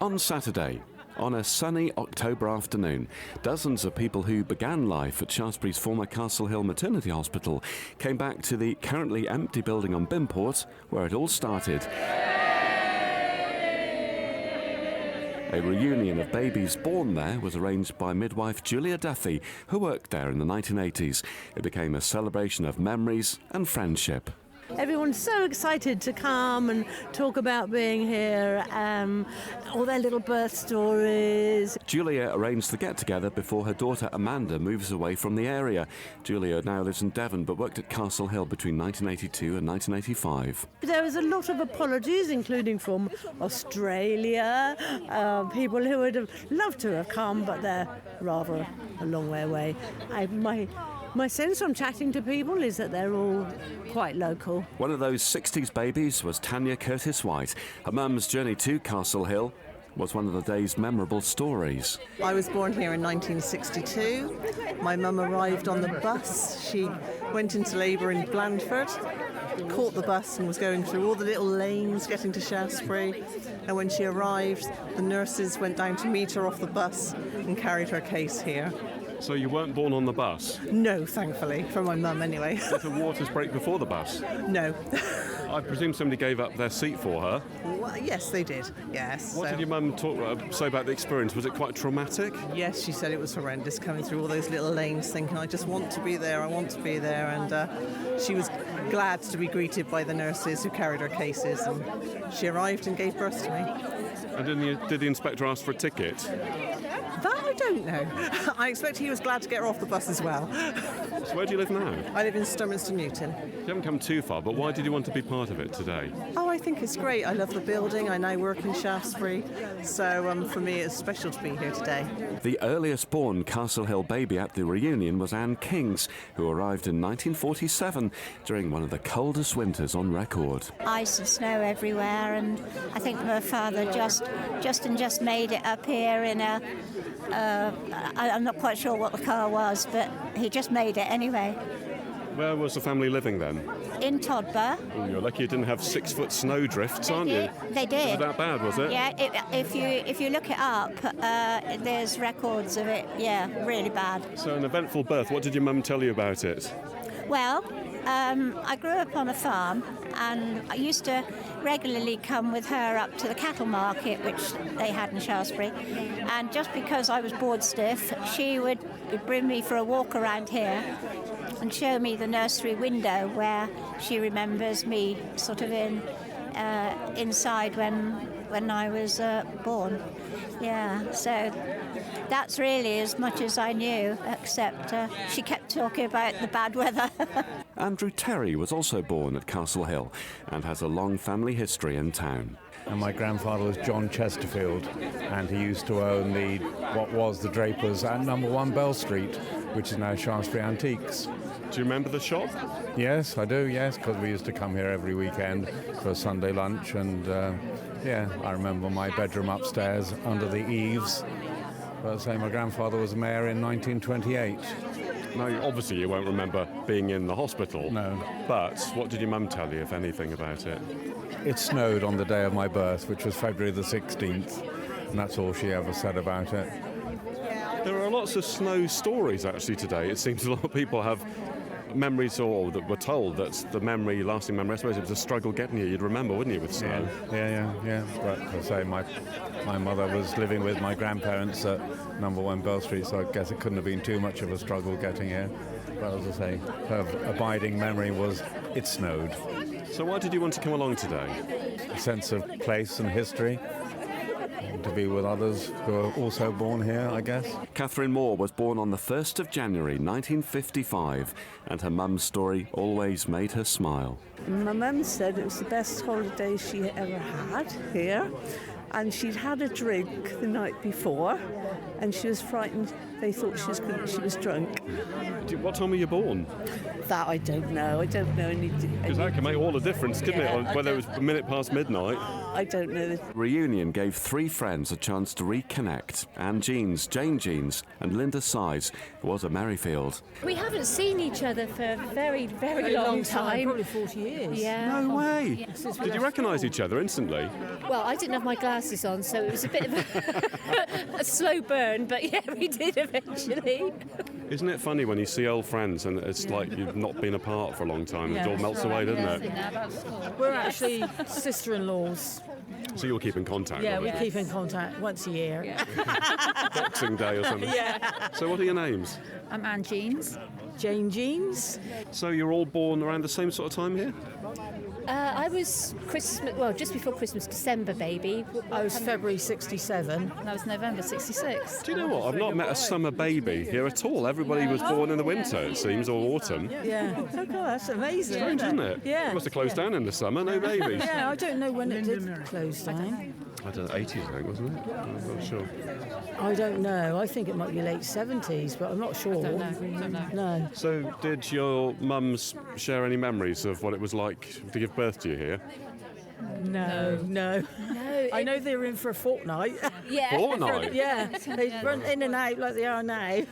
On Saturday, on a sunny October afternoon, dozens of people who began life at Shaftesbury's former Castle Hill Maternity Hospital came back to the currently empty building on Bimport, where it all started. A reunion of babies born there was arranged by midwife Julia Duffy, who worked there in the 1980s. It became a celebration of memories and friendship. Everyone's so excited to come and talk about being here, all their little birth stories. Julia arranged the get-together before her daughter Amanda moves away from the area. Julia now lives in Devon but worked at Castle Hill between 1982 and 1985. There was a lot of apologies, including from Australia, people who would have loved to have come, but they're rather a long way away. My sense from chatting to people is that they're all quite local. One of those 60s babies was Tanya Curtis White. Her mum's journey to Castle Hill was one of the day's memorable stories. I was born here in 1962. My mum arrived on the bus. She went into labour in Blandford, caught the bus and was going through all the little lanes getting to Shaftesbury. And when she arrived, the nurses went down to meet her off the bus and carried her case here. So you weren't born on the bus? No, thankfully, for my mum anyway. Did the waters break before the bus? No. I presume somebody gave up their seat for her. Well, yes, they did, yes. What did your mum say about the experience? Was it quite traumatic? Yes, she said it was horrendous, coming through all those little lanes thinking, I just want to be there, I want to be there. And she was glad to be greeted by the nurses who carried her cases. And she arrived and gave birth to me. And did the inspector ask for a ticket? That I don't know. I expect he was glad to get her off the bus as well. So where do you live now? I live in Sturminster Newton. You haven't come too far, but why did you want to be part of it today? Oh, I think it's great. I love the building. I now work in Shaftesbury. So for me, it's special to be here today. The earliest born Castle Hill baby at the reunion was Anne Kings, who arrived in 1947 during one of the coldest winters on record. Ice and snow everywhere, and I think my father just made it up here in a I'm not quite sure what the car was, but he just made it anyway. Where was the family living then? In Todber. Oh, you're lucky you didn't have 6-foot snow drifts, aren't you? They did. Was that bad, was it? Yeah, if you look it up, there's records of it, yeah, really bad. So an eventful birth, what did your mum tell you about it? Well, I grew up on a farm, and I used to regularly come with her up to the cattle market, which they had in Shaftesbury. And just because I was bored stiff, she would bring me for a walk around here and show me the nursery window where she remembers me sort of inside when I was born. Yeah, so that's really as much as I knew, except she kept talking about the bad weather. Andrew Terry was also born at Castle Hill and has a long family history in town. And my grandfather was John Chesterfield, and he used to own what was the Drapers at number 1 Bell Street, which is now Shaftesbury Antiques. Do you remember the shop? Yes, I do, yes, because we used to come here every weekend for a Sunday lunch, and I remember my bedroom upstairs under the eaves. But say my grandfather was mayor in 1928. Now, obviously you won't remember being in the hospital. No. But what did your mum tell you, if anything, about it? It snowed on the day of my birth, which was February the 16th, and that's all she ever said about it. There are lots of snow stories, actually, today. It seems a lot of people have memories, or that were told that the lasting memory, I suppose it was a struggle getting here. You'd remember, wouldn't you, with snow? Yeah. But I say my mother was living with my grandparents at number 1 Bell Street, so I guess it couldn't have been too much of a struggle getting here. But as I say, her abiding memory was it snowed. So why did you want to come along today? A sense of place and history. To be with others who are also born here, I guess. Catherine Moore was born on the 1st of January 1955, and her mum's story always made her smile. My mum said it was the best holiday she ever had here, and she'd had a drink the night before, and she was frightened. They thought she was drunk. What time were you born? That I don't know. I don't know anything. Because that can make all the difference, couldn't it? Whether it was a minute past midnight. I don't know. The reunion gave 3 friends a chance to reconnect. Anne Jeans, Jane Jeans and Linda Size, who was a Merrifield. We haven't seen each other for a very, very long time. Probably 40 years. Yeah. No way! Yes. Did you recognise each other instantly? Well, I didn't have my glasses glasses on, so it was a bit of a slow burn, but yeah, we did eventually. Isn't it funny when you see old friends and it's like you've not been apart for a long time? It all melts away, doesn't it? We're actually sister-in-laws. So you'll keep in contact? Yeah, with we them? keep in contact once a year. Boxing Day or something? Yeah. So what are your names? I'm Anne Jeans. Jane Jeans. So you're all born around the same sort of time here? I was just before Christmas, December baby. I was February 67. And I was November 66. Do you know what? I've not met a summer baby here at all. Everybody was born in the winter, it seems, or autumn. Yeah. Oh, God, that's amazing. Strange, isn't it? Yeah. It must have closed down in the summer, no babies. Yeah, I don't know when it did close down. I don't know, 80s, I think, wasn't it? I'm not sure. I don't know. I think it might be late 70s, but I'm not sure. Don't know. No. So did your mums share any memories of what it was like to give birth to you here? No. I know they were in for a fortnight. Yeah. Fortnight? Yeah, they run in and out like they are now.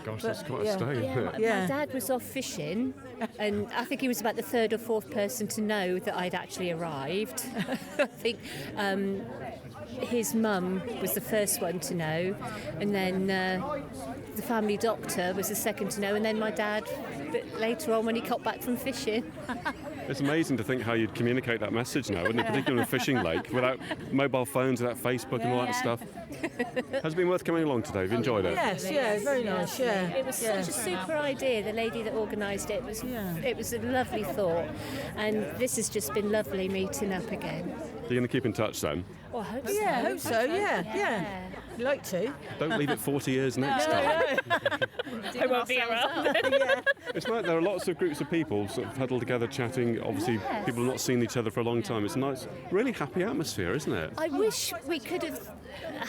Gosh, that's quite yeah. a stay, isn't it? Yeah. My dad was off fishing, and I think he was about the third or fourth person to know that I'd actually arrived. I think his mum was the first one to know, and then the family doctor was the second to know, and then my dad a bit later on when he got back from fishing. It's amazing to think how you'd communicate that message now, wouldn't it? Particularly on a fishing lake, without mobile phones, without Facebook and all that stuff. Has it been worth coming along today? Have you enjoyed it? Yes, yeah, very nice, yeah. It was such a super idea. The lady that organised it it was a lovely thought, and this has just been lovely meeting up again. You're going to keep in touch then? Oh, I hope so. Yeah, I hope so, yeah. I'd like to. Don't leave it 40 years next time. I won't be around. It's like there are lots of groups of people sort of huddled together chatting. Obviously, people have not seen each other for a long time. It's a nice, really happy atmosphere, isn't it? I wish we could have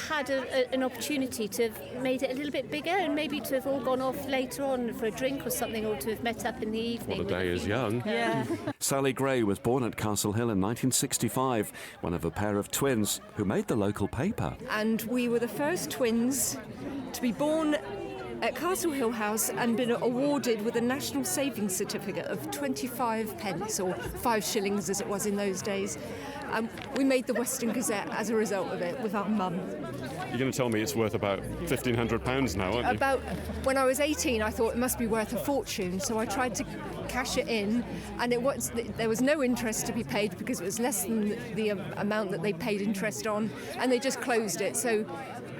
had an opportunity to have made it a little bit bigger and maybe to have all gone off later on for a drink or something, or to have met up in the evening. What a day is young. Yeah. Sally Gray was born at Castle Hill in 1965, one of a pair of twins who made the local paper. And we were the first twins to be born at Castle Hill House and been awarded with a National Savings Certificate of 25 pence, or 5 shillings as it was in those days. We made the Western Gazette as a result of it with our mum. You're going to tell me it's worth about £1,500 now, aren't you? About when I was 18, I thought it must be worth a fortune, so I tried to cash it in, and there was no interest to be paid because it was less than the amount that they paid interest on, and they just closed it. So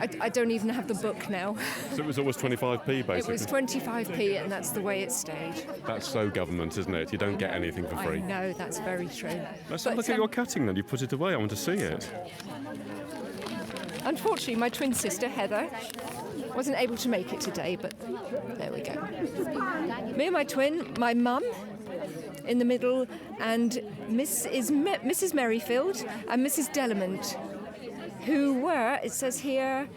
I don't even have the book now. So it was always 25p, basically? It was 25p, and that's the way it stayed. That's so government, isn't it? You don't get anything for free. I know, that's very true. Let's have a look at your cutting then. You put it away. I want to see it. Unfortunately, my twin sister, Heather, wasn't able to make it today, but there we go. Me and my twin, my mum in the middle, and Mrs. Merrifield and Mrs. Delamont, who were, it says here,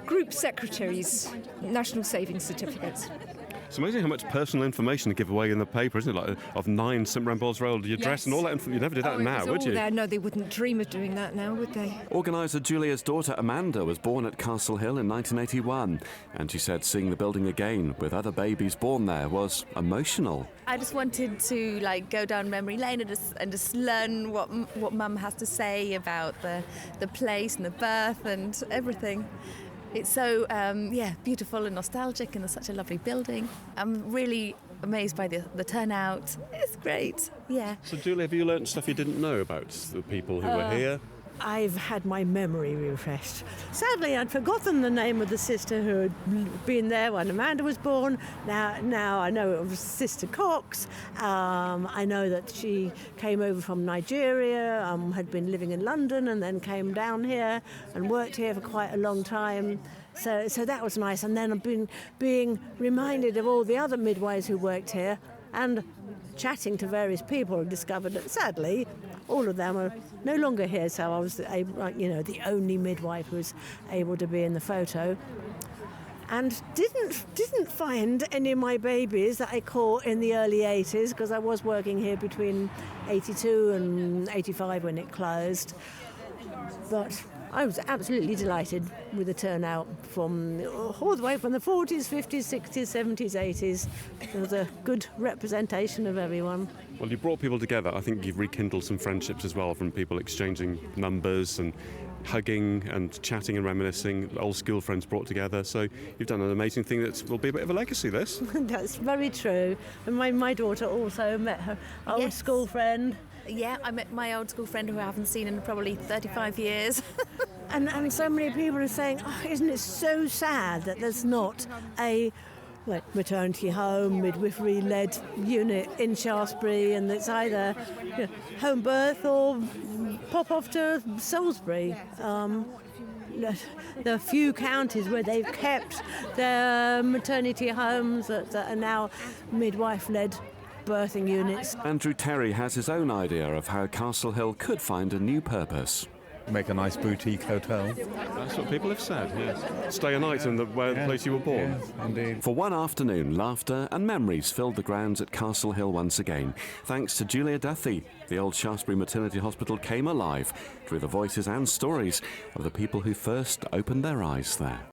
group secretaries, National Savings Certificates. It's amazing how much personal information to give away in the paper, isn't it? Like of 9 St Brambles Road, your address and all that. You never did that now, would you? There. No, they wouldn't dream of doing that now, would they? Organiser Julia's daughter Amanda was born at Castle Hill in 1981, and she said seeing the building again with other babies born there was emotional. I just wanted to go down memory lane and just learn what Mum has to say about the place and the birth and everything. It's so beautiful and nostalgic, and it's such a lovely building. I'm really amazed by the turnout. It's great, yeah. So, Julia, have you learnt stuff you didn't know about the people who were here? I've had my memory refreshed. Sadly, I'd forgotten the name of the sister who had been there when Amanda was born. Now I know it was Sister Cox. I know that she came over from Nigeria, had been living in London and then came down here and worked here for quite a long time. So that was nice. And then I've been being reminded of all the other midwives who worked here, and chatting to various people, I discovered that sadly all of them are no longer here, so I was the only midwife who was able to be in the photo, and didn't find any of my babies that I caught in the early 80s, because I was working here between 82 and 85 when it closed. But I was absolutely delighted with the turnout from all the way from the 40s, 50s, 60s, 70s, 80s. There was a good representation of everyone. Well, you brought people together. I think you've rekindled some friendships as well, from people exchanging numbers and hugging and chatting and reminiscing, old school friends brought together. So you've done an amazing thing that will be a bit of a legacy, this. That's very true. And my daughter also met her old school friend. Yeah, I met my old school friend who I haven't seen in probably 35 years. And so many people are saying, oh, isn't it so sad that there's not a maternity home, midwifery-led unit in Shaftesbury, and it's either home birth or pop off to Salisbury. There are a few counties where they've kept their maternity homes that are now midwife-led birthing units. Andrew Terry has his own idea of how Castle Hill could find a new purpose. Make a nice boutique hotel. That's what people have said, yes. Stay a night in the place you were born. Yes, indeed. For one afternoon, laughter and memories filled the grounds at Castle Hill once again. Thanks to Julia Duthie, the old Shaftesbury Maternity Hospital came alive through the voices and stories of the people who first opened their eyes there.